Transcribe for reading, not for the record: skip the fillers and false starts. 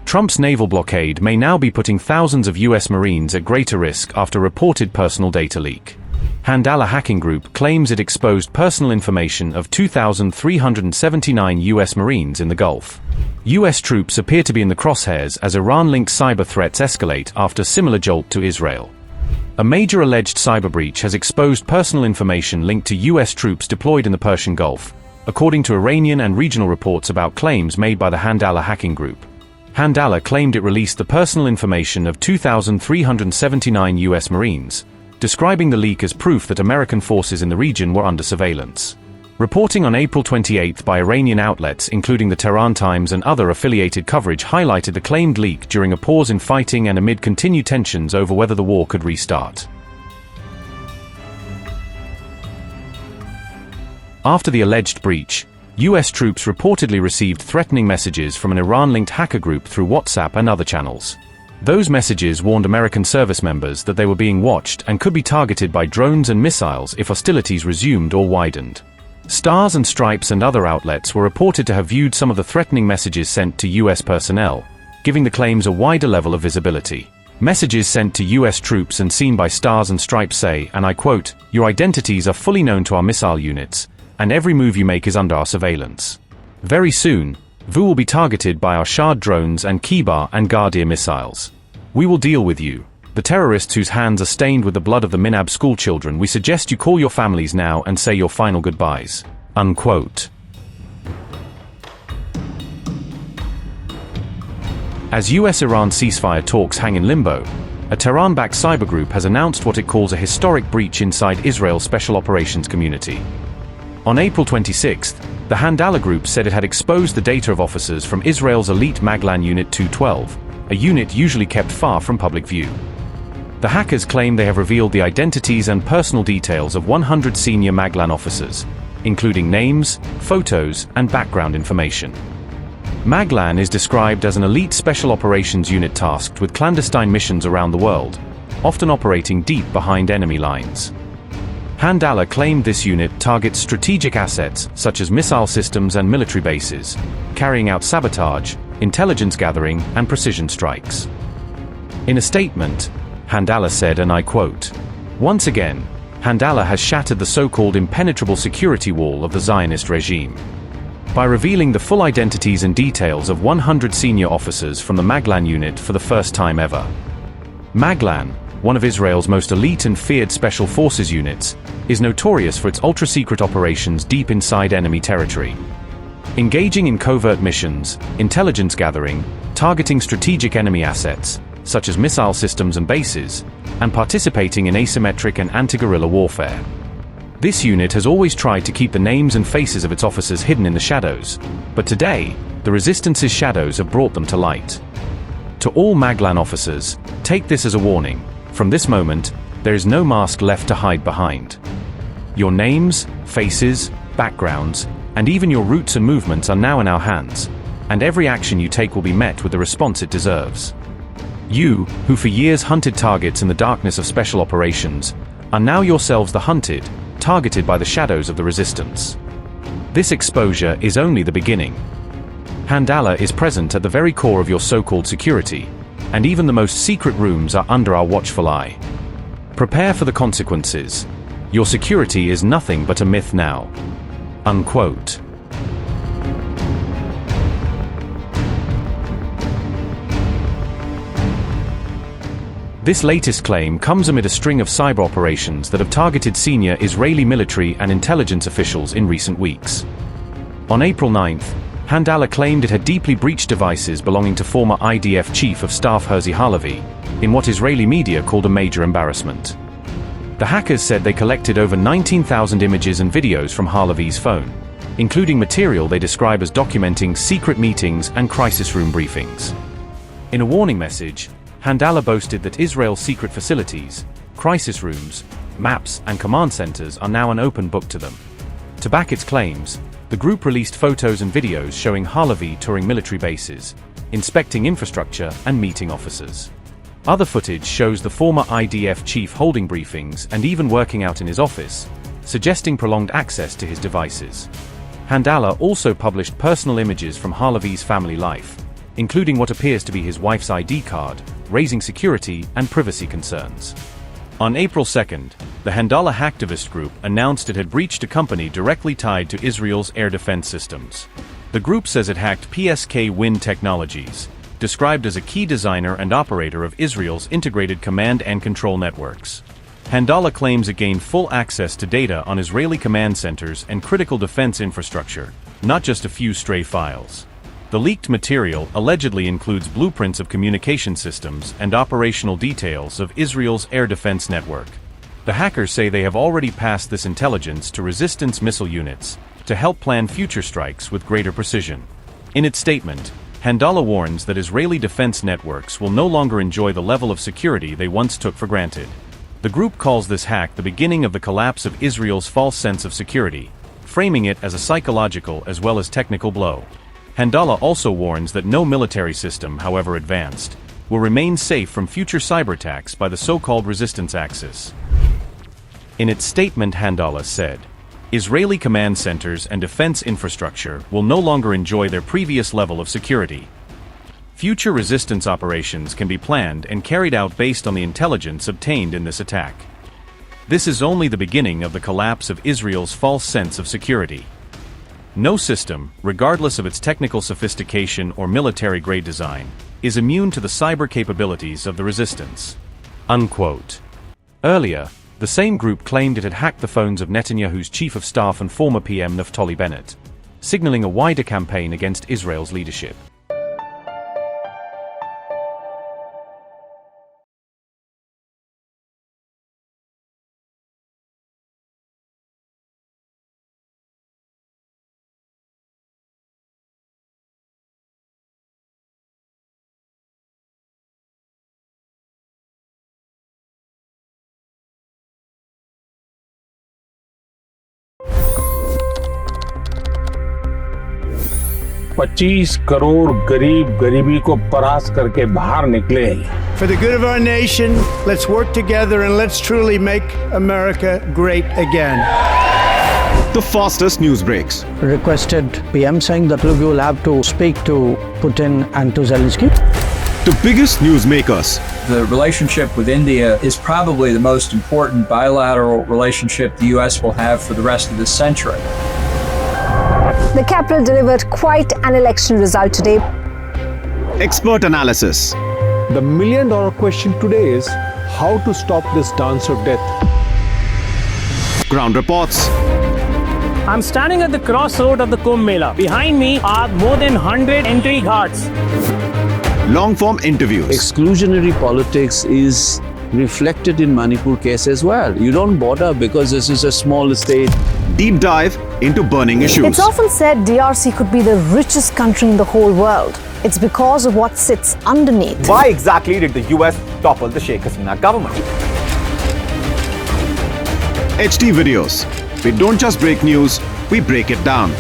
Trump's naval blockade may now be putting thousands of US Marines at greater risk after reported personal data leak. Handala hacking group claims it exposed personal information of 2,379 US Marines in the Gulf. US troops appear to be in the crosshairs as Iran-linked cyber threats escalate after similar jolt to Israel. A major alleged cyber breach has exposed personal information linked to US troops deployed in the Persian Gulf, according to Iranian and regional reports about claims made by the Handala hacking group. Handala claimed it released the personal information of 2,379 US Marines, describing the leak as proof that American forces in the region were under surveillance. Reporting on April 28 by Iranian outlets including the Tehran Times and other affiliated coverage highlighted the claimed leak during a pause in fighting and amid continued tensions over whether the war could restart. After the alleged breach, US troops reportedly received threatening messages from an Iran-linked hacker group through WhatsApp and other channels. Those messages warned American service members that they were being watched and could be targeted by drones and missiles if hostilities resumed or widened. Stars and Stripes and other outlets were reported to have viewed some of the threatening messages sent to US personnel, giving the claims a wider level of visibility. Messages sent to US troops and seen by Stars and Stripes say, and I quote, "Your identities are fully known to our missile units, and every move you make is under our surveillance. Very soon, VU will be targeted by our Shahd drones and Kibar and Guardian missiles. We will deal with you. The terrorists whose hands are stained with the blood of the Minab schoolchildren, we suggest you call your families now and say your final goodbyes." Unquote. As US-Iran ceasefire talks hang in limbo, a Tehran-backed cyber group has announced what it calls a historic breach inside Israel's Special Operations community. On April 26, the Handala group said it had exposed the data of officers from Israel's elite Maglan Unit 212, a unit usually kept far from public view. The hackers claim they have revealed the identities and personal details of 100 senior Maglan officers, including names, photos, and background information. Maglan is described as an elite special operations unit tasked with clandestine missions around the world, often operating deep behind enemy lines. Handala claimed this unit targets strategic assets such as missile systems and military bases, carrying out sabotage, intelligence gathering, and precision strikes. In a statement, Handala said, and I quote, "Once again, Handala has shattered the so-called impenetrable security wall of the Zionist regime by revealing the full identities and details of 100 senior officers from the Maglan unit for the first time ever." Maglan, one of Israel's most elite and feared special forces units, is notorious for its ultra-secret operations deep inside enemy territory. Engaging in covert missions, intelligence gathering, targeting strategic enemy assets, such as missile systems and bases, and participating in asymmetric and anti-guerrilla warfare. This unit has always tried to keep the names and faces of its officers hidden in the shadows, but today, the Resistance's shadows have brought them to light. To all Maglan officers, take this as a warning. From this moment, there is no mask left to hide behind. Your names, faces, backgrounds, and even your routes and movements are now in our hands, and every action you take will be met with the response it deserves. You, who for years hunted targets in the darkness of special operations, are now yourselves the hunted, targeted by the shadows of the resistance. This exposure is only the beginning. Handala is present at the very core of your so-called security, and even the most secret rooms are under our watchful eye. Prepare for the consequences. Your security is nothing but a myth now. Unquote. This latest claim comes amid a string of cyber operations that have targeted senior Israeli military and intelligence officials in recent weeks. On April 9th, Handala claimed it had deeply breached devices belonging to former IDF Chief of Staff Herzi Halevi, in what Israeli media called a major embarrassment. The hackers said they collected over 19,000 images and videos from Halevi's phone, including material they describe as documenting secret meetings and crisis room briefings. In a warning message, Handala boasted that Israel's secret facilities, crisis rooms, maps, and command centers are now an open book to them. To back its claims, the group released photos and videos showing Halevi touring military bases, inspecting infrastructure, and meeting officers. Other footage shows the former IDF chief holding briefings and even working out in his office, suggesting prolonged access to his devices. Handala also published personal images from Halevi's family life, including what appears to be his wife's ID card, raising security and privacy concerns. On April 2nd, the Handala hacktivist group announced it had breached a company directly tied to Israel's air defense systems. The group says it hacked PSK Wind Technologies, described as a key designer and operator of Israel's integrated command and control networks. Handala claims it gained full access to data on Israeli command centers and critical defense infrastructure, not just a few stray files. The leaked material allegedly includes blueprints of communication systems and operational details of Israel's air defense network. The hackers say they have already passed this intelligence to resistance missile units to help plan future strikes with greater precision. In its statement, Handala warns that Israeli defense networks will no longer enjoy the level of security they once took for granted. The group calls this hack the beginning of the collapse of Israel's false sense of security, framing it as a psychological as well as technical blow. Handala also warns that no military system, however advanced, will remain safe from future cyber attacks by the so-called resistance axis. In its statement, Handala said, Israeli command centers and defense infrastructure will no longer enjoy their previous level of security. Future resistance operations can be planned and carried out based on the intelligence obtained in this attack. This is only the beginning of the collapse of Israel's false sense of security. No system, regardless of its technical sophistication or military-grade design, is immune to the cyber capabilities of the resistance. Unquote. Earlier, the same group claimed it had hacked the phones of Netanyahu's chief of staff and former PM Naftali Bennett, signaling a wider campaign against Israel's leadership. $25 crore गरीब गरीबी को परास्त करके बाहर निकले। For the good of our nation, let's work together and let's truly make America great again. The fastest news breaks. Requested PM saying that look, you will have to speak to Putin and to Zelensky. The biggest news makers. The relationship with India is probably the most important bilateral relationship the U.S. will have for the rest of this century. The capital delivered quite an election result today. Expert analysis. The million-dollar question today is how to stop this dance of death. Ground reports. I'm standing at the crossroad of the Kumbh Mela. Behind me are more than 100 entry guards. Long-form interviews. Exclusionary politics is reflected in Manipur case as well. You don't bother because this is a small state. Deep dive into burning issues. It's often said DRC could be the richest country in the whole world. It's because of what sits underneath. Why exactly did the US topple the Sheikh Hasina government? HT videos. We don't just break news, we break it down.